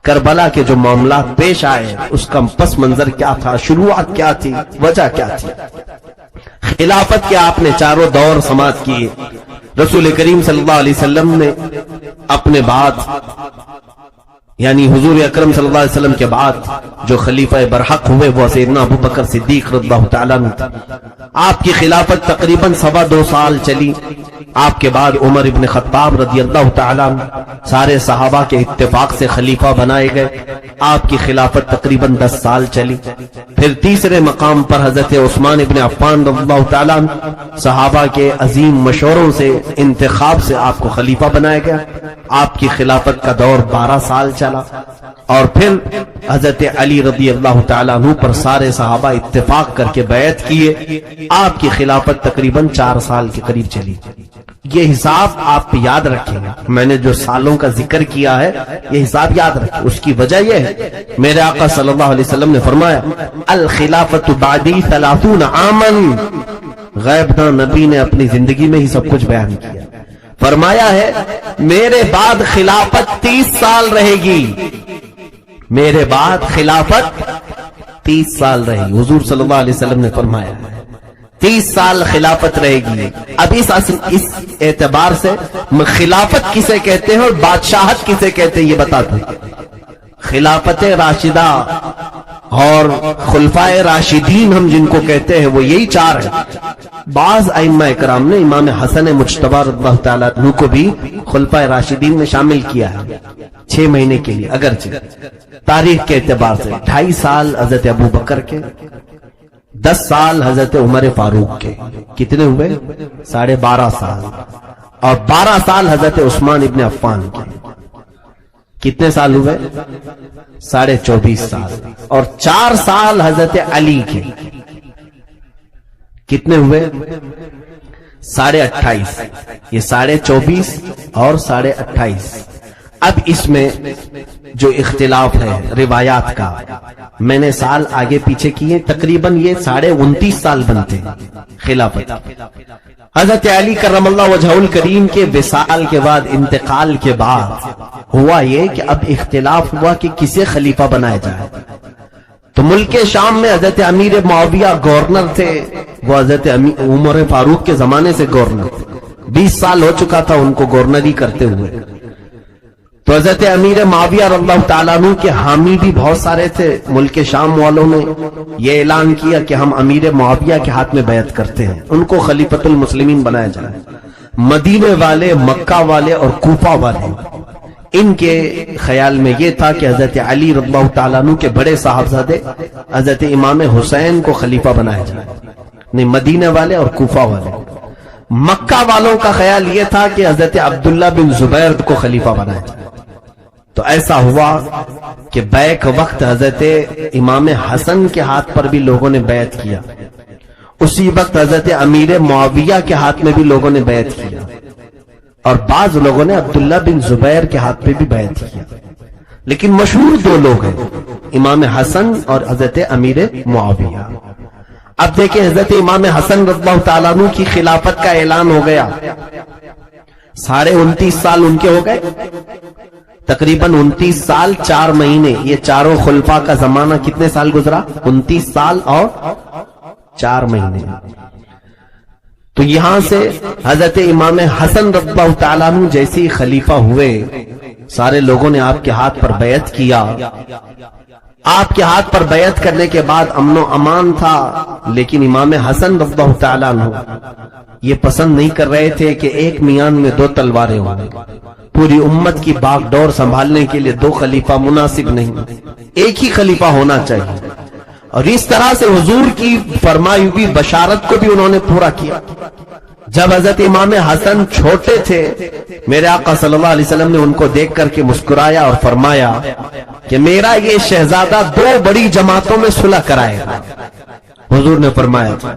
کربلا کے جو معاملات پیش آئے اس کا پس منظر کیا تھا، شروعات کیا تھی، وجہ کیا تھی۔ خلافت کے آپ نے چاروں دور سماعت کیے۔ رسول کریم صلی اللہ علیہ وسلم نے اپنے بعد یعنی حضور اکرم صلی اللہ علیہ وسلم کے بعد جو خلیفہ برحق ہوئے وہ سیدنا ابو بکر صدیق رضی اللہ تعالیٰ عنہ تھے۔ آپ کی خلافت تقریباً 2.25 سال چلی۔ آپ کے بعد عمر ابن خطاب رضی اللہ تعالیٰ عنہ سارے صحابہ کے اتفاق سے خلیفہ بنائے گئے۔ آپ کی خلافت تقریباً 10 سال چلی۔ پھر تیسرے مقام پر حضرت عثمان ابن عفان رضی اللہ تعالیٰ عنہ صحابہ کے عظیم مشوروں سے انتخاب سے آپ کو خلیفہ بنایا گیا۔ آپ کی خلافت کا دور 12 سال چلا، اور پھر حضرت علی رضی اللہ تعالیٰ عنہ پر سارے صحابہ اتفاق کر کے بیعت کیے۔ آپ کی خلافت تقریباً 4 سال کے قریب چلی۔ یہ حساب آپ یاد رکھیں گا، میں نے جو سالوں کا ذکر کیا ہے یہ حساب یاد رکھیں۔ اس کی وجہ یہ ہے، میرے آقا صلی اللہ علیہ وسلم نے فرمایا الخلافت بعدی 30 عاما۔ غیب داں نبی نے اپنی زندگی میں ہی سب کچھ بیان کیا، فرمایا ہے میرے بعد خلافت 30 سال رہے گی، میرے بعد خلافت 30 سال رہے گی۔ حضور صلی اللہ علیہ وسلم نے فرمایا 30 سال خلافت رہے گی۔ اب اس اعتبار سے خلافت کسے کہتے ہیں اور بادشاہت کسے کہتے ہیں یہ بتا دوں۔ خلافت راشدہ اور خلفائے راشدین ہم جن کو کہتے ہیں وہ یہی 4 ہیں۔ بعض ائمہ اکرام نے امام حسن مجتبی رضی اللہ تعالیٰ عنہ کو بھی خلفائے راشدین میں شامل کیا ہے 6 مہینے کے لیے، اگرچہ تاریخ کے اعتبار سے 2.5 سال حضرت ابو بکر کے، 10 سال حضرت عمر فاروق کے، کتنے ہوئے 12.5 سال، اور 12 سال حضرت عثمان ابن عفان کے، کتنے سال ہوئے 24.5 سال، اور 4 سال حضرت علی کے، کتنے ہوئے 28.5، یہ 24.5 اور 28.5۔ اب اس میں جو اختلاف ہے روایات کا میں نے سال آگے پیچھے کیے، تقریباً یہ 29.5 سال بنتے ہیں خلافت۔ حضرت علی کرم اللہ وجہہ الکریم کے وصال کے بعد، انتقال کے بعد ہوا یہ کہ اب اختلاف ہوا کہ کسے خلیفہ بنایا جائے۔ تو ملک شام میں حضرت امیر معاویہ گورنر تھے، وہ حضرت عمر فاروق کے زمانے سے گورنر، 20 سال ہو چکا تھا ان کو گورنری کرتے ہوئے۔ تو حضرت امیر معاویہ رضی اللہ تعالیٰ عنہ کے حامی بھی بہت سارے تھے۔ ملک شام والوں نے یہ اعلان کیا کہ ہم امیر معاویہ کے ہاتھ میں بیعت کرتے ہیں، ان کو خلیفۃ المسلمین بنایا جائے۔ مدینے والے، مکہ والے اور کوفہ والے، ان کے خیال میں یہ تھا کہ حضرت علی رضی اللہ تعالیٰ عنہ کے بڑے صاحبزادے حضرت امام حسین کو خلیفہ بنایا جائے، نہیں مدینے والے اور کوفہ والے۔ مکہ والوں کا خیال یہ تھا کہ حضرت عبداللہ بن زبیر کو خلیفہ بنایا جائے۔ تو ایسا ہوا کہ بیک وقت حضرت امام حسن کے ہاتھ پر بھی لوگوں نے بیعت کیا، اسی وقت حضرت امیر معاویہ کے ہاتھ میں بھی لوگوں نے بیعت کیا، اور بعض لوگوں نے عبداللہ بن زبیر کے ہاتھ پہ بھی بیعت کیا، لیکن مشہور 2 لوگ ہیں، امام حسن اور حضرت امیر معاویہ۔ اب دیکھیں حضرت امام حسن رضی اللہ تعالیٰ عنہ کی خلافت کا اعلان ہو گیا، 29.5 سال ان کے ہو گئے، تقریباً 29 سال 4 مہینے، یہ چاروں خلفاء کا زمانہ کتنے سال گزرا 29 سال اور 4 مہینے۔ تو یہاں سے حضرت امام حسن رضی اللہ تعالیٰ عنہ جیسی خلیفہ ہوئے، سارے لوگوں نے آپ کے ہاتھ پر بیعت کیا۔ آپ کے ہاتھ پر بیعت کرنے کے بعد امن و امان تھا، لیکن امام حسن رضی اللہ تعالیٰ عنہ یہ پسند نہیں کر رہے تھے کہ ایک میان میں 2 تلواریں ہوں۔ پوری امت کی باغ ڈور سنبھالنے کے لیے 2 خلیفہ مناسب نہیں، ایک ہی خلیفہ ہونا چاہیے۔ اور اس طرح سے حضور کی فرمائی ہوئی بشارت کو بھی انہوں نے پورا کیا۔ جب حضرت امام حسن چھوٹے تھے، میرے آقا صلی اللہ علیہ وسلم نے ان کو دیکھ کر کے مسکرایا اور فرمایا کہ میرا یہ شہزادہ 2 بڑی جماعتوں میں صلح کرائے گا۔ حضور نے فرمایا تھا،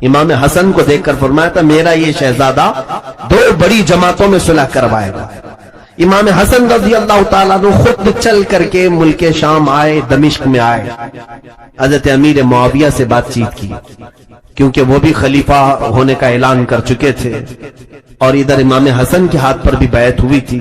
امام حسن کو دیکھ کر فرمایا تھا میرا یہ شہزادہ 2 بڑی جماعتوں میں صلح کروائے گا۔ امام حسن رضی اللہ تعالیٰ عنہ خود چل کر کے ملک شام آئے، دمشق میں آئے، حضرت امیر معاویہ سے بات چیت کی، کیونکہ وہ بھی خلیفہ ہونے کا اعلان کر چکے تھے، اور ادھر امام حسن کے ہاتھ پر بھی بیعت ہوئی تھی۔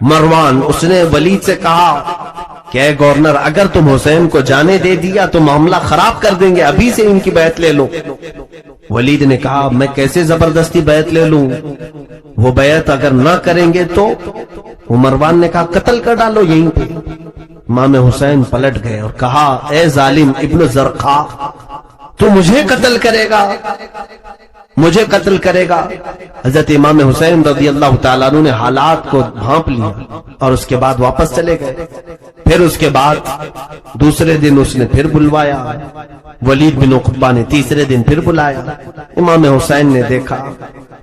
مروان اس نے ولید سے کہا کہ اے گورنر، اگر تم حسین کو جانے دے دیا تو معاملہ خراب کر دیں گے، ابھی سے ان کی بیعت لے لو۔ ولید نے کہا میں کیسے زبردستی بیعت لے لوں، وہ بیعت اگر نہ کریں گے تو؟ مروان نے کہا قتل کر ڈالو یہیں پہ۔ امام حسین پلٹ گئے اور کہا اے ظالم ابن زرقا، تو مجھے قتل کرے گا، مجھے قتل کرے گا؟ حضرت امام حسین رضی اللہ تعالیٰ عنہ نے حالات کو بھانپ لیا اور اس کے بعد واپس چلے گئے۔ پھر اس کے بعد دوسرے دن اس نے پھر بلوایا، ولید بن عقبہ نے تیسرے دن پھر بلایا۔ امام حسین نے دیکھا،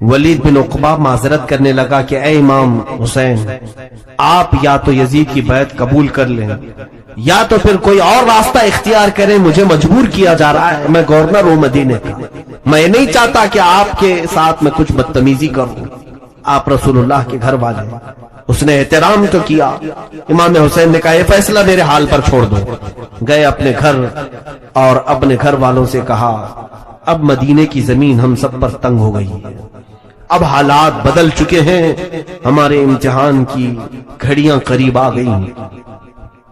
ولید بن عقبہ معذرت کرنے لگا کہ اے امام حسین، آپ یا تو یزید کی بیعت قبول کر لیں یا تو پھر کوئی اور راستہ اختیار کریں، مجھے مجبور کیا جا رہا ہے، میں گورنر ہوں مدینے کا، میں نہیں چاہتا کہ آپ کے ساتھ میں کچھ بدتمیزی کروں، آپ رسول اللہ کے گھر والے۔ اس نے احترام تو کیا۔ امام حسین نے کہا یہ فیصلہ میرے حال پر چھوڑ دو۔ گئے اپنے گھر اور اپنے گھر والوں سے کہا اب مدینے کی زمین ہم سب پر تنگ ہو گئی ہے، اب حالات بدل چکے ہیں، ہمارے امتحان کی گھڑیاں قریب آ گئی ہیں۔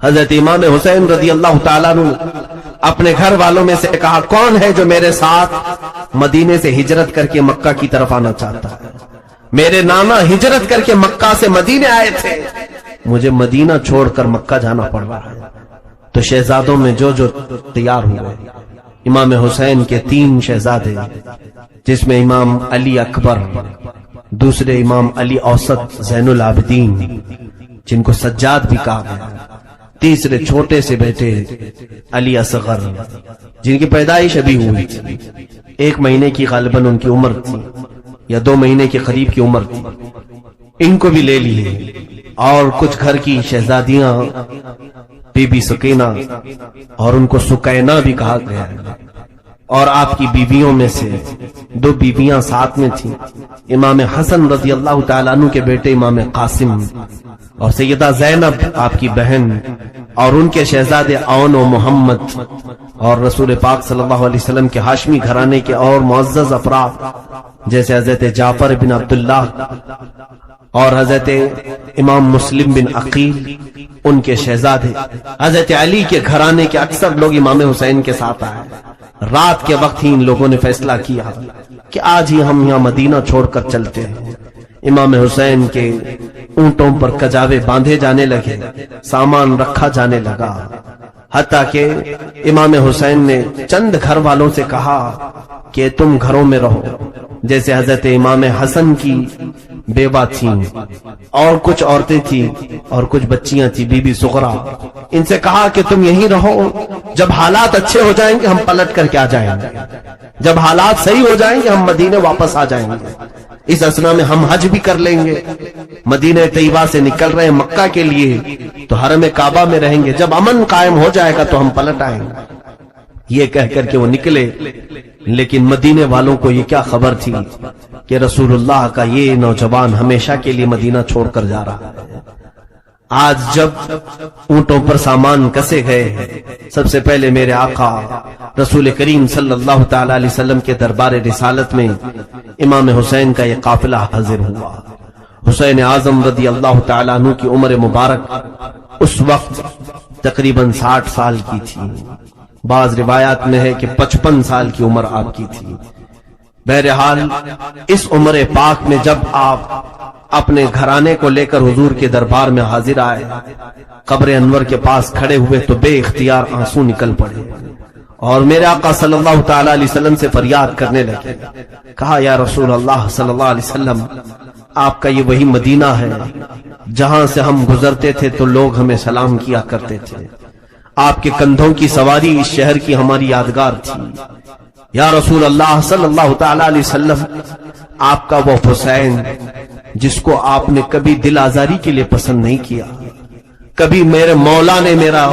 حضرت امام حسین رضی اللہ تعالیٰ عنہ اپنے گھر والوں میں سے کہا کون ہے جو میرے ساتھ مدینے سے ہجرت کر کے مکہ کی طرف آنا چاہتا ہے؟ میرے نانا ہجرت کر کے مکہ سے مدینے آئے تھے، مجھے مدینہ چھوڑ کر مکہ جانا پڑ رہا ہے۔ تو شہزادوں میں جو تیار ہوئے، امام حسین کے 3 شہزادے، جس میں امام علی اکبر، دوسرے امام علی اوسط زین العابدین جن کو سجاد بھی کہا گیا، تیسرے چھوٹے سے بیٹے علی اصغر جن کی پیدائش ابھی ہوئی تھی، 1 مہینے کی غالباً ان کی عمر تھی یا 2 مہینے کے قریب کی عمر تھی، ان کو بھی لے لیے، اور کچھ گھر کی شہزادیاں بی بی سکینہ، اور ان کو سکینہ بھی کہا گیا ہے، اور آپ کی بیویوں میں سے 2 بیویاں ساتھ میں تھیں، امام حسن رضی اللہ تعالیٰ عنہ کے بیٹے امام قاسم اور سیدہ زینب آپ کی بہن، اور ان کے شہزادے اون و محمد، اور رسول پاک صلی اللہ علیہ وسلم کے ہاشمی گھرانے کے اور معزز افراد جیسے حضرت جعفر بن عبداللہ اور حضرت امام مسلم بن عقیل، ان کے شہزادے، حضرت علی کے گھرانے کے اکثر لوگ امام حسین کے ساتھ آئے۔ رات کے وقت ہی ان لوگوں نے فیصلہ کیا کہ آج ہی ہم یہاں مدینہ چھوڑ کر چلتے ہیں۔ امام حسین کے اونٹوں پر کجاوے باندھے جانے لگے، سامان رکھا جانے لگا، حتیٰ کہ امام حسین نے چند گھر والوں سے کہا کہ تم گھروں میں رہو، جیسے حضرت امام حسن کی بیوہ تھیں اور کچھ عورتیں تھیں اور کچھ بچیاں تھیں، بی بی سغرا، ان سے کہا کہ تم یہیں رہو، جب حالات اچھے ہو جائیں گے ہم پلٹ کر کے آ جائیں گے، جب حالات صحیح ہو جائیں گے ہم مدینے واپس آ جائیں گے، اس اسنا میں ہم حج بھی کر لیں گے، مدینہ طیبہ سے نکل رہے ہیں مکہ کے لیے تو حرم کعبہ میں رہیں گے، جب امن قائم ہو جائے گا تو ہم پلٹ آئیں گے۔ یہ کہہ کر کے وہ نکلے، لیکن مدینے والوں کو یہ کیا خبر تھی کہ رسول اللہ کا یہ نوجوان ہمیشہ کے لیے مدینہ چھوڑ کر جا رہا ہے۔ آج جب اونٹوں پر سامان کسے گئے، سب سے پہلے میرے آقا رسول کریم صلی اللہ تعالی علیہ وسلم کے دربار رسالت میں امام حسین کا یہ قافلہ حاضر ہوا۔ حسین اعظم رضی اللہ تعالیٰ عنہ کی عمر مبارک اس وقت تقریباً 60 سال کی تھی، بعض روایات میں ہے کہ 55 سال کی عمر آپ کی تھی۔ بہرحال اس عمر پاک میں جب آپ اپنے گھرانے کو لے کر حضور کے دربار میں حاضر آئے، قبر انور کے پاس کھڑے ہوئے تو بے اختیار آنسو نکل پڑے اور میرے آقا صلی اللہ تعالی علیہ وسلم سے فریاد کرنے لگے، کہا یا رسول اللہ صلی اللہ علیہ وسلم، آپ کا یہ وہی مدینہ ہے جہاں سے ہم گزرتے تھے تو لوگ ہمیں سلام کیا کرتے تھے، آپ کے کندھوں کی سواری اس شہر کی ہماری یادگار تھی، یا رسول اللہ صلی اللہ تعالی علیہ وسلم، آپ کا وہ حسین جس کو آپ نے کبھی دل آزاری کے لیے پسند نہیں کیا، کبھی میرے مولا نے میرا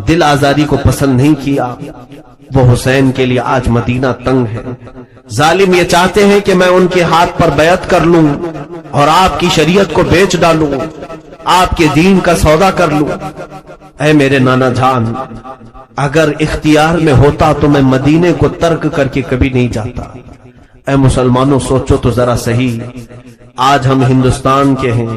دل آزاری کو پسند نہیں کیا، وہ حسین کے لیے آج مدینہ تنگ ہے، ظالم یہ چاہتے ہیں کہ میں ان کے ہاتھ پر بیعت کر لوں اور آپ کی شریعت کو بیچ ڈالوں، آپ کے دین کا سودا کر لوں۔ اے میرے نانا جان، اگر اختیار میں ہوتا تو میں مدینے کو ترک کر کے کبھی نہیں جاتا۔ اے مسلمانوں، سوچو تو ذرا صحیح، آج ہم ہندوستان کے ہیں،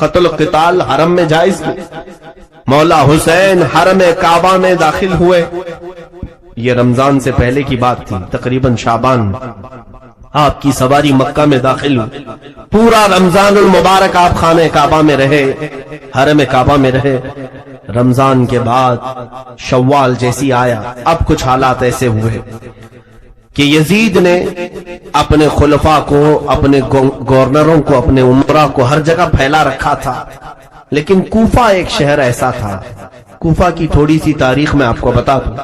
قتل و قتال حرم میں جائز نہیں. مولا حسین حرم کعبہ میں داخل ہوئے. یہ رمضان سے پہلے کی بات تھی، تقریباً شعبان. آپ کی سواری مکہ میں داخل ہوئی. پورا رمضان المبارک آپ خانہ کعبہ میں رہے، حرم کعبہ میں رہے. رمضان کے بعد شوال جیسی آیا، اب کچھ حالات ایسے ہوئے کہ یزید نے اپنے خلفاء کو، اپنے گورنروں کو، اپنے امراء کو ہر جگہ پھیلا رکھا تھا. لیکن کوفہ ایک شہر ایسا تھا. کوفہ کی تھوڑی سی تاریخ میں آپ کو بتا دوں.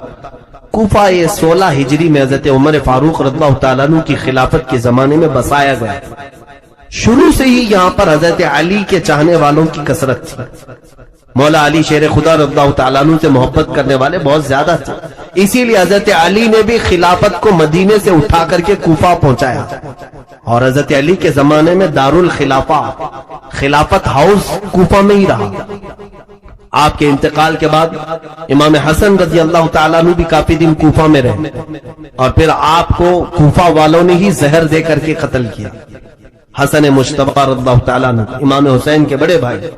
کوفہ یہ 16 ہجری میں حضرت عمر فاروق رضی اللہ تعالیٰ عنہ کی خلافت کے زمانے میں بسایا گیا. شروع سے ہی یہاں پر حضرت علی کے چاہنے والوں کی کثرت تھی. مولا علی شیر خدا رضی اللہ تعالیٰ عنہ سے محبت کرنے والے بہت زیادہ تھے. اسی لیے حضرت علی نے بھی خلافت کو مدینے سے اٹھا کر کے کوفہ پہنچایا. اور حضرت علی کے زمانے میں دارالخلافہ، خلافت ہاؤس کوفہ میں ہی رہا. آپ کے انتقال کے بعد امام حسن رضی اللہ تعالیٰ عنہ بھی کافی دن کوفہ میں رہے، اور پھر آپ کو کوفہ والوں نے ہی زہر دے کر کے قتل کیا. حسن مجتبی رضی اللہ تعالیٰ عنہ امام حسین کے بڑے بھائی،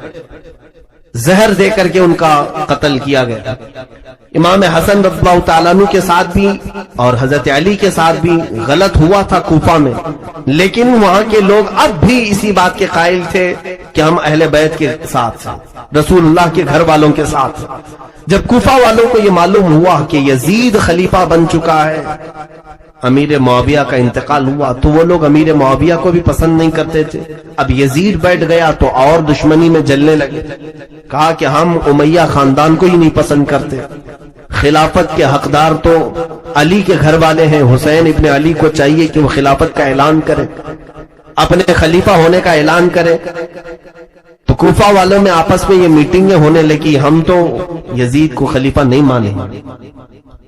زہر دے کر کے ان کا قتل کیا گیا. امام حسن رضی اللہ تعالیٰ عنہ کے ساتھ بھی اور حضرت علی کے ساتھ بھی غلط ہوا تھا کوفہ میں، لیکن وہاں کے لوگ اب بھی اسی بات کے قائل تھے کہ ہم اہل بیت کے ساتھ ہیں، رسول اللہ کے گھر والوں کے ساتھ. جب کوفہ والوں کو یہ معلوم ہوا کہ یزید خلیفہ بن چکا ہے، امیر معاویہ کا انتقال ہوا، تو وہ لوگ امیر معاویہ کو بھی پسند نہیں کرتے تھے. اب یزید بیٹھ گیا تو اور دشمنی میں جلنے لگے. کہا کہ ہم امیہ خاندان کو ہی نہیں پسند کرتے، خلافت کے حقدار تو علی کے گھر والے ہیں. حسین ابن علی کو چاہیے کہ وہ خلافت کا اعلان کرے، اپنے خلیفہ ہونے کا اعلان کرے. تو کوفہ والوں میں آپس میں یہ میٹنگیں ہونے لگی، ہم تو یزید کو خلیفہ نہیں مانیں.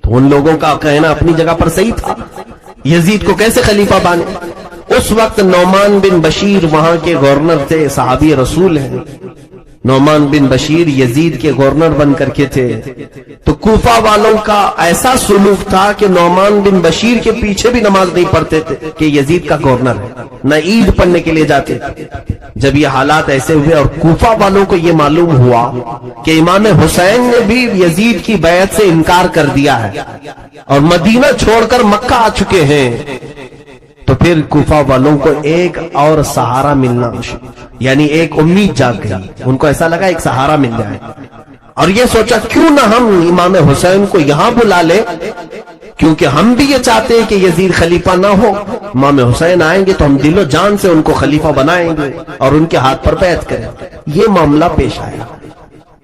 تو ان لوگوں کا کہنا اپنی جگہ پر صحیح تھا، یزید کو کیسے خلیفہ بانے. اس وقت نعمان بن بشیر وہاں کے گورنر تھے، صحابی رسول ہیں. نعمان بن بشیر یزید کے گورنر بن کر کے تھے. تو کوفہ والوں کا ایسا سلوک تھا کہ نعمان بن بشیر کے پیچھے بھی نماز نہیں پڑھتے تھے کہ یزید کا گورنر ہے، نہ عید پڑھنے کے لیے جاتے تھے. جب یہ حالات ایسے ہوئے اور کوفہ والوں کو یہ معلوم ہوا کہ امام حسین نے بھی یزید کی بیعت سے انکار کر دیا ہے اور مدینہ چھوڑ کر مکہ آ چکے ہیں، تو پھر کوفہ والوں کو ایک اور سہارا ملنا، یعنی ایک امید جاگ گئی. ان کو ایسا لگا ایک سہارا مل جائے، اور یہ سوچا کیوں نہ ہم امام حسین کو یہاں بلا لیں، کیونکہ ہم بھی یہ چاہتے ہیں کہ یزید خلیفہ نہ ہو. امام حسین آئیں گے تو ہم دل و جان سے ان کو خلیفہ بنائیں گے اور ان کے ہاتھ پر بیعت کریں. یہ معاملہ پیش آیا.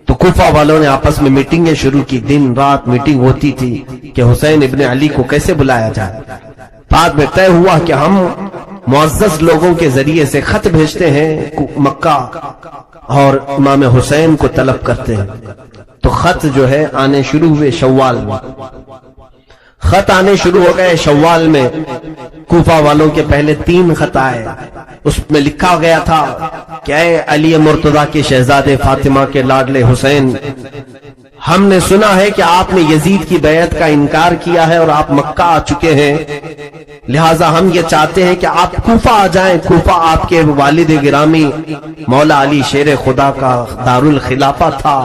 تو کوفہ والوں نے آپس میں میٹنگیں شروع کی. دن رات میٹنگ ہوتی تھی کہ حسین ابن علی کو کیسے بلایا جائے. بعد میں طے ہوا کہ ہم معزز لوگوں کے ذریعے سے خط بھیجتے ہیں مکہ اور امام حسین کو طلب کرتے ہیں. تو خط جو ہے آنے شروع ہوئے. شوال میں خط آنے شروع ہو گئے. شوال میں کوفہ والوں کے پہلے 3 خط آئے. اس میں لکھا گیا تھا کہ اے علی مرتضیٰ کے شہزادے فاطمہ کے لاڈلے حسین، ہم نے سنا ہے کہ آپ نے یزید کی بیعت کا انکار کیا ہے اور آپ مکہ آ چکے ہیں، لہٰذا ہم یہ چاہتے ہیں کہ آپ کوفہ آ جائیں. کوفہ آپ کے والد گرامی مولا علی شیر خدا کا دارالخلافہ تھا،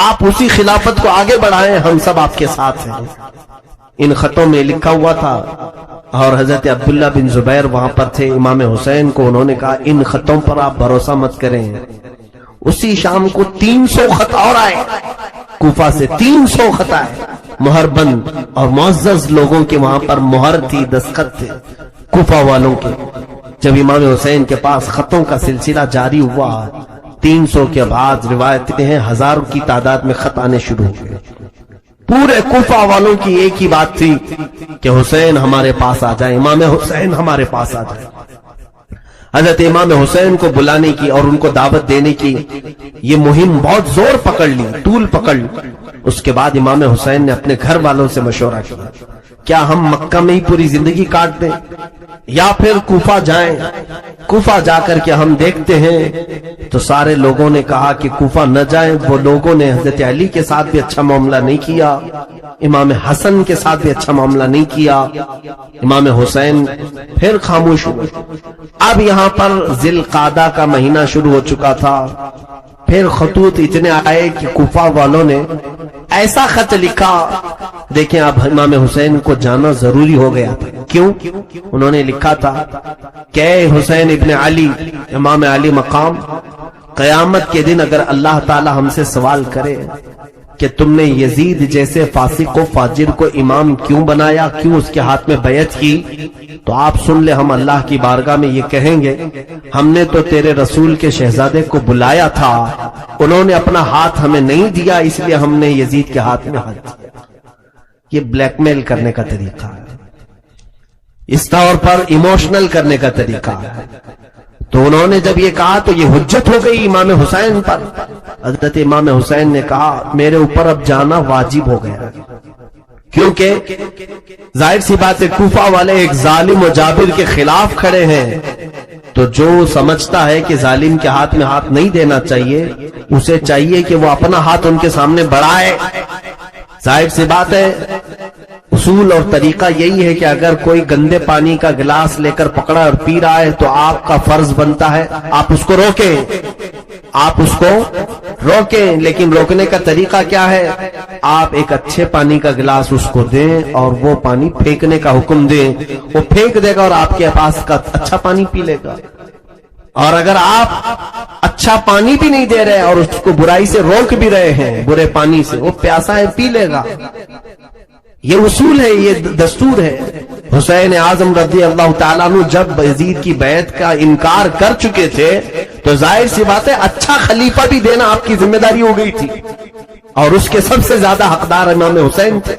آپ اسی خلافت کو آگے بڑھائیں، ہم سب آپ کے ساتھ ہیں. ان خطوں میں لکھا ہوا تھا. اور حضرت عبداللہ بن زبیر وہاں پر تھے. امام حسین کو انہوں نے کہا ان خطوں پر آپ بھروسہ مت کریں. اسی شام کو 300 خط اور آئے. کوفہ سے 300 خط آئے مہر بند، اور معزز لوگوں کے وہاں پر مہر تھی، دستخط تھے کوفہ والوں کے. جب امام حسین کے پاس خطوں کا سلسلہ جاری ہوا، 300 کے بعد روایتیں ہیں 1000 کی تعداد میں خط آنے شروع ہوئے. پورے کوفہ والوں کی ایک ہی بات تھی کہ حسین ہمارے پاس آ جائے، امام حسین ہمارے پاس آ جائے. حضرت امام حسین کو بلانے کی اور ان کو دعوت دینے کی یہ مہم بہت زور پکڑ لی، طول پکڑ لی. اس کے بعد امام حسین نے اپنے گھر والوں سے مشورہ کیا، کیا ہم مکہ میں ہی پوری زندگی کاٹ دیں؟ یا پھر کوفہ جائیں، کوفہ جا کر کے ہم دیکھتے ہیں۔ تو سارے لوگوں نے کہا کہ کوفہ نہ جائیں۔ وہ لوگوں نے حضرت علی کے ساتھ بھی اچھا معاملہ نہیں کیا، امام حسن کے ساتھ بھی اچھا معاملہ نہیں کیا، امام حسین پھر خاموش ہوئے۔ اب یہاں پر ذی القعدہ کا مہینہ شروع ہو چکا تھا، پھر خطوط اتنے آئے کہ کوفہ والوں نے ایسا خط لکھا، دیکھیں اب امام حسین کو جانا ضروری ہو گیا تھا۔ کیوں؟ انہوں نے لکھا تھا کہ اے حسین ابن علی، امام علی مقام، قیامت کے دن اگر اللہ تعالی ہم سے سوال کرے کہ تم نے یزید جیسے فاسق و فاجر کو امام کیوں بنایا، کیوں اس کے ہاتھ میں بیعت کی، تو آپ سن لے، ہم اللہ کی بارگاہ میں یہ کہیں گے ہم نے تو تیرے رسول کے شہزادے کو بلایا تھا، انہوں نے اپنا ہاتھ ہمیں نہیں دیا، اس لیے ہم نے یزید کے ہاتھ میں ہاتھ دیا۔ یہ بلیک میل کرنے کا طریقہ ہے، اس طور پر ایموشنل کرنے کا طریقہ ہے۔ تو انہوں نے جب یہ کہا تو یہ حجت ہو گئی امام حسین پر۔ حضرت امام حسین نے کہا میرے اوپر اب جانا واجب ہو گیا، کیونکہ ظاہر سی بات ہے کوفہ والے ایک ظالم و جابر کے خلاف کھڑے ہیں، تو جو سمجھتا ہے کہ ظالم کے ہاتھ میں ہاتھ نہیں دینا چاہیے، اسے چاہیے کہ وہ اپنا ہاتھ ان کے سامنے بڑھائے۔ ظاہر سی بات ہے اصول اور طریقہ یہی ہے کہ اگر کوئی گندے پانی کا گلاس لے کر پکڑا اور پی رہا ہے تو آپ کا فرض بنتا ہے آپ اس کو روکیں، آپ اس کو روکیں، لیکن روکنے کا طریقہ کیا ہے؟ آپ ایک اچھے پانی کا گلاس اس کو دیں اور وہ پانی پھینکنے کا حکم دیں، وہ پھینک دے گا اور آپ کے پاس کا اچھا پانی پی لے گا۔ اور اگر آپ اچھا پانی بھی نہیں دے رہے اور اس کو برائی سے روک بھی رہے ہیں، برے پانی سے، وہ پیاسا ہے پی لے گا۔ یہ اصول ہے، یہ دستور ہے۔ حسین اعظم رضی اللہ تعالیٰ عنہ جب یزید کی بیعت کا انکار کر چکے تھے تو ظاہر سی بات ہے اچھا خلیفہ بھی دینا آپ کی ذمہ داری ہو گئی تھی، اور اس کے سب سے زیادہ حقدار امام حسین تھے۔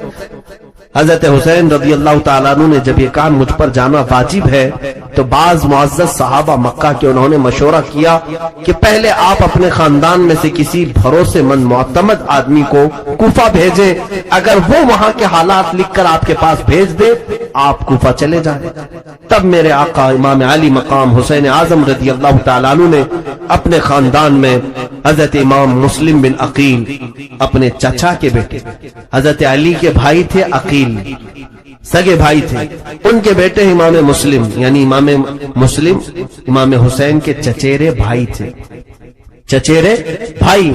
حضرت حسین رضی اللہ تعالیٰ عنہ نے جب یہ کہا مجھ پر جانا واجب ہے تو بعض معزز صحابہ مکہ کے انہوں نے مشورہ کیا کہ پہلے آپ اپنے خاندان میں سے کسی بھروسے مند معتمد آدمی کو کوفہ بھیجیں، اگر وہ وہاں کے حالات لکھ کر آپ کے پاس بھیج دے آپ کوفہ چلے جائیں۔ تب میرے آقا امام علی مقام حسین اعظم رضی اللہ تعالیٰ عنہ نے اپنے خاندان میں حضرت امام مسلم بن عقیل، اپنے چچا کے بیٹے، حضرت علی کے بھائی تھے عقیل، سگے بھائی تھے، ان کے بیٹے امام مسلم، یعنی امام مسلم امام حسین کے چچیرے بھائی تھے، چچیرے بھائی۔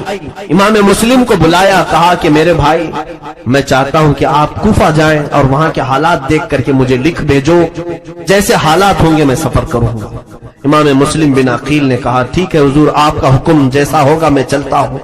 امام مسلم کو بلایا، کہا کہ میرے بھائی میں چاہتا ہوں کہ آپ کوفہ جائیں اور وہاں کے حالات دیکھ کر کے مجھے لکھ بھیجو، جیسے حالات ہوں گے میں سفر کروں گا۔ امام مسلم بن عقیل نے کہا ٹھیک ہے حضور، آپ کا حکم جیسا ہوگا میں چلتا ہوں۔